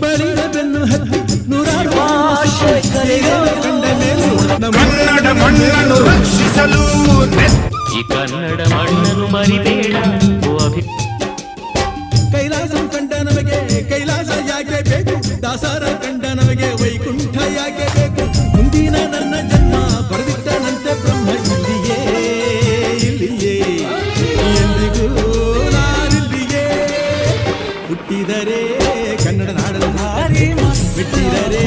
ಬಳಿದ ಬೆನ್ನು ಹತ್ತಿ ನೂರಾರು ಭಾಷೆ ಕಂಡ ಮೇಲೆ ಕನ್ನಡ ಮಣ್ಣನ್ನು ರಕ್ಷಿಸಲು ಈ ಕನ್ನಡ ಮಣ್ಣನ್ನು ಮರಿಬೇಡ. ಕೈಲಾಸ ಕಂಡ ನಮಗೆ ಕೈಲಾಸ ಯಾಕೆ ಬೇಕು, ದಾಸರ ಕಂಡ ನಮಗೆ ವೈಕುಂಠ ಯಾಕೆ ಬೇಕು. ಮುಂದಿನ ನನ್ನ ಜನ್ಮ ಬರೆದಿಟ್ಟನಂತೆ ಬ್ರಹ್ಮ ಇಲ್ಲಿಯೇ ಇಲ್ಲಿಯೇ ಎಂದಿಗೂ ನಾನಿಲ್ಲಿಯೇ. ಹುಟ್ಟಿದರೆ ಕನ್ನಡ ನಾಡಲು ಹಾರಿ ಬಿಟ್ಟಿದರೆ